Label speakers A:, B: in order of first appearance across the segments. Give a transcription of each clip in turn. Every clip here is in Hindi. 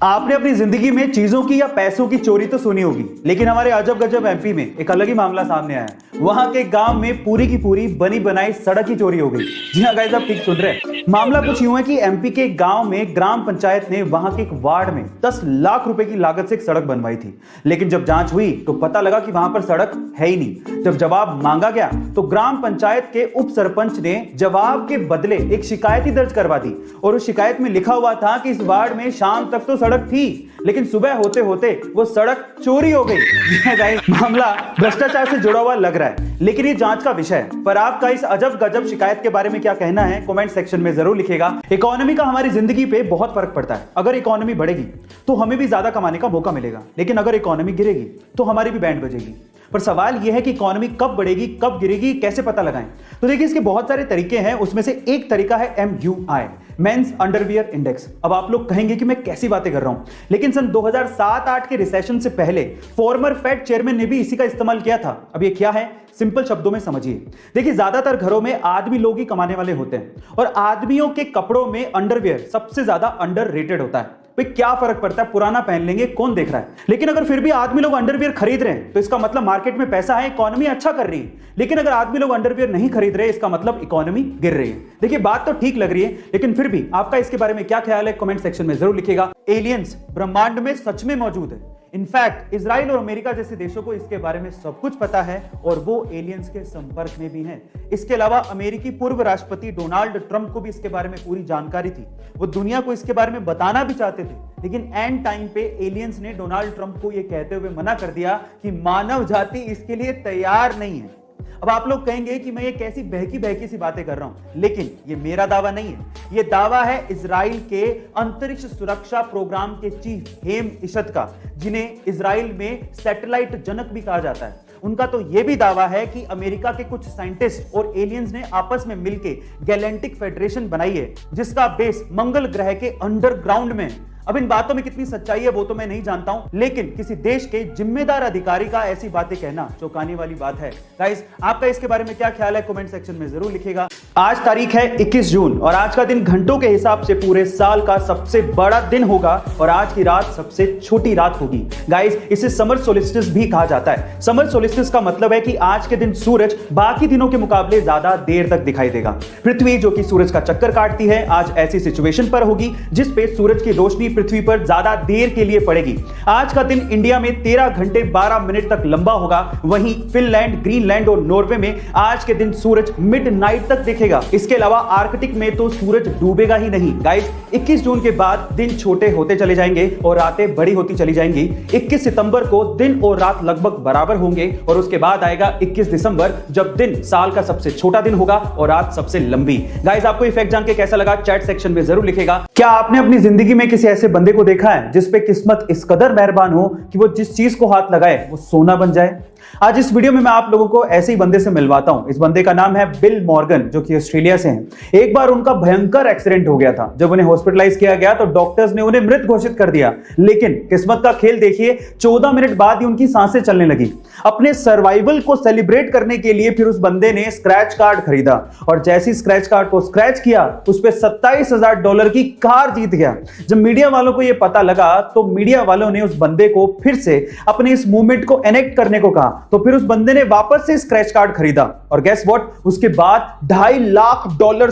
A: आपने अपनी जिंदगी में चीजों की या पैसों की चोरी तो सुनी होगी, लेकिन हमारे अजब गजब एमपी में एक अलग ही मामला सामने आया है। वहां के गांव में पूरी की पूरी बनी बनाई सड़क ही चोरी हो गई। जी हाँ गाइस, आप ठीक सुन रहे हैं। मामला कुछ यूं है कि एमपी के गांव में ग्राम पंचायत ने वहां के एक वार्ड में 10 लाख रुपए की लागत से एक सड़क बनवाई थी, लेकिन जब जांच हुई तो पता लगा कि वहां पर सड़क है ही नहीं। जब जवाब मांगा गया तो ग्राम पंचायत के उप सरपंच ने जवाब के बदले एक शिकायत ही दर्ज करवा दी, और उस शिकायत में लिखा हुआ था कि इस वार्ड में शाम तक तो सड़क थी, लेकिन सुबह होते होते वो सड़क चोरी हो गई। मामला भ्रष्टाचार से जुड़ा हुआ लग रहा है, लेकिन ये जांच का विषय है। पर आपका इस अजब गजब शिकायत के बारे में क्या कहना है, कमेंट सेक्शन में जरूर लिखिएगा। इकोनॉमी का हमारी जिंदगी पे बहुत फर्क पड़ता है। अगर इकोनॉमी बढ़ेगी तो हमें भी ज्यादा कमाने का मौका मिलेगा, लेकिन अगर इकोनॉमी गिरेगी तो हमारी भी बैंड बजेगी। पर सवाल यह है कि इकोनॉमी कब बढ़ेगी, कब गिरेगी, कैसे पता लगाएं? तो देखिए, इसके बहुत सारे तरीके हैं। उसमें से एक तरीका है MUI, मेंस अंडरवियर इंडेक्स। अब आप लोग कहेंगे कि मैं कैसी बातें कर रहा हूं, लेकिन सन 2007-8 के रिसेशन से पहले फॉर्मर फेड चेयरमैन ने भी इसी का इस्तेमाल किया था। अब ये क्या है, सिंपल शब्दों में समझिए। देखिए, ज्यादातर घरों में आदमी लोग ही कमाने वाले होते हैं, और आदमियों के कपड़ों में अंडरवियर सबसे ज्यादा अंडररेटेड होता है। भाई क्या फर्क पड़ता है, पुराना पहन लेंगे, कौन देख रहा है। लेकिन अगर फिर भी आदमी लोग अंडरवियर खरीद रहे हैं तो इसका मतलब मार्केट में पैसा है, इकोनॉमी अच्छा कर रही है। लेकिन अगर आदमी लोग अंडरवियर नहीं खरीद रहे, इसका मतलब इकोनॉमी गिर रही है। देखिए, बात तो ठीक लग रही है, लेकिन फिर भी आपका इसके बारे में क्या ख्याल है, कमेंट सेक्शन में जरूर लिखिएगा। एलियंस ब्रह्मांड में सच में मौजूद है। इनफैक्ट इजराइल और अमेरिका जैसे देशों को इसके बारे में सब कुछ पता है, और वो एलियंस के संपर्क में भी हैं। इसके अलावा अमेरिकी पूर्व राष्ट्रपति डोनाल्ड ट्रंप को भी इसके बारे में पूरी जानकारी थी। वो दुनिया को इसके बारे में बताना भी चाहते थे, लेकिन एंड टाइम पे एलियंस ने डोनाल्ड ट्रंप को यह कहते हुए मना कर दिया कि मानव जाति इसके लिए तैयार नहीं है। अब आप लोग कहेंगे कि मैं ये कैसी बहकी बहकी सी बातें कर रहा हूं, लेकिन ये मेरा दावा नहीं है। ये दावा है इजराइल के अंतरिक्ष सुरक्षा प्रोग्राम के चीफ हेम इशत का, जिन्हें इजराइल में सैटेलाइट जनक भी कहा जाता है। उनका तो यह भी दावा है कि अमेरिका के कुछ साइंटिस्ट और एलियंस ने आपस में मिलकर गैलेक्टिक फेडरेशन बनाई है, जिसका बेस मंगल ग्रह के अंडरग्राउंड में। अब इन बातों में कितनी सच्चाई है वो तो मैं नहीं जानता हूं, लेकिन किसी देश के जिम्मेदार अधिकारी का ऐसी बातें कहना चौंकाने वाली बात है। गाइस, आपका इसके बारे में क्या ख्याल है, कमेंट सेक्शन में जरूर लिखिएगा। आज तारीख है 21 जून, और आज का दिन घंटों के हिसाब से पूरे साल का सबसे बड़ा दिन होगा, और आज की रात सबसे छोटी रात होगी। गाइस, इसे समर सोलिस्टिस भी कहा जाता है। समर सोलिस्टिस का मतलब है कि आज के दिन सूरज बाकी दिनों के मुकाबले ज्यादा देर तक दिखाई देगा। पृथ्वी, जो कि सूरज का चक्कर काटती है, आज ऐसी सिचुएशन पर होगी जिसपे सूरज की रोशनी पृथ्वी पर ज्यादा देर के लिए पड़ेगी। आज का दिन इंडिया में 13 घंटे 12 मिनट तक लंबा होगा। वहीं फिनलैंड, ग्रीनलैंड और नॉर्वे में आज के दिन सूरज मिडनाइट तक दिखेगा। इसके अलावा आर्कटिक में तो सूरज डूबेगा ही नहीं। गाइस, 21 जून के बाद दिन छोटे होते चले जाएंगे और रातें बड़ी होती चली जाएंगी। 21 सितंबर को दिन और रात लगभग बराबर होंगे, और उसके बाद आएगा 21 दिसंबर, जब दिन साल का सबसे छोटा दिन होगा और रात सबसे लंबी। गाइस, आपको ये फैक्ट जान के कैसा लगा, चैट सेक्शन में जरूर लिखिएगा। क्या आपने अपनी जिंदगी में किसी ऐसे बंदे को देखा है जिस पे किस्मत इस कदर मेहरबान हो कि वो जिस चीज को हाथ लगाए वो सोना बन जाए? आज इस वीडियो में मैं आप लोगों को ऐसे ही बंदे से मिलवाता हूं। इस बंदे का नाम है बिल मॉर्गन, जो कि ऑस्ट्रेलिया से हैं। एक बार उनका भयंकर एक्सीडेंट हो गया था। जब उन्हें हॉस्पिटलाइज किया गया तो डॉक्टर्स ने उन्हें मृत घोषित कर दिया, लेकिन किस्मत का खेल देखिए, 14 मिनट बाद ही उनकी सांसें चलने लगी। अपने सर्वाइवल को सेलिब्रेट करने के लिए फिर उस बंदे ने स्क्रैच कार्ड खरीदा, और जैसी स्क्रैच कार्ड को स्क्रैच किया, उस पर $27,000 की कार जीत गया। जब मीडिया वालों को यह पता लगा तो मीडिया वालों ने उस बंदे को फिर से अपने इस मूवमेंट को एनेक्ट करने को कहा, तो फिर उस बंदे ने वापस से स्क्रैच कार्ड खरीदा, और गेस व्हाट, उसके बाद $2.5 लाख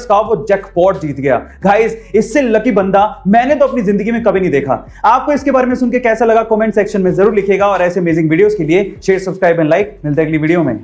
A: का वो जैकपॉट जीत गया। गाइस, इससे लकी बंदा मैंने तो अपनी जिंदगी में कभी नहीं देखा। आपको इसके बारे में सुन के कैसा लगा, कमेंट सेक्शन में जरूर लिखिएगा। और ऐसे अमेजिंग वीडियोस के लिए शेयर, सब्सक्राइब एंड लाइक। मिलते हैं अगली वीडियो में।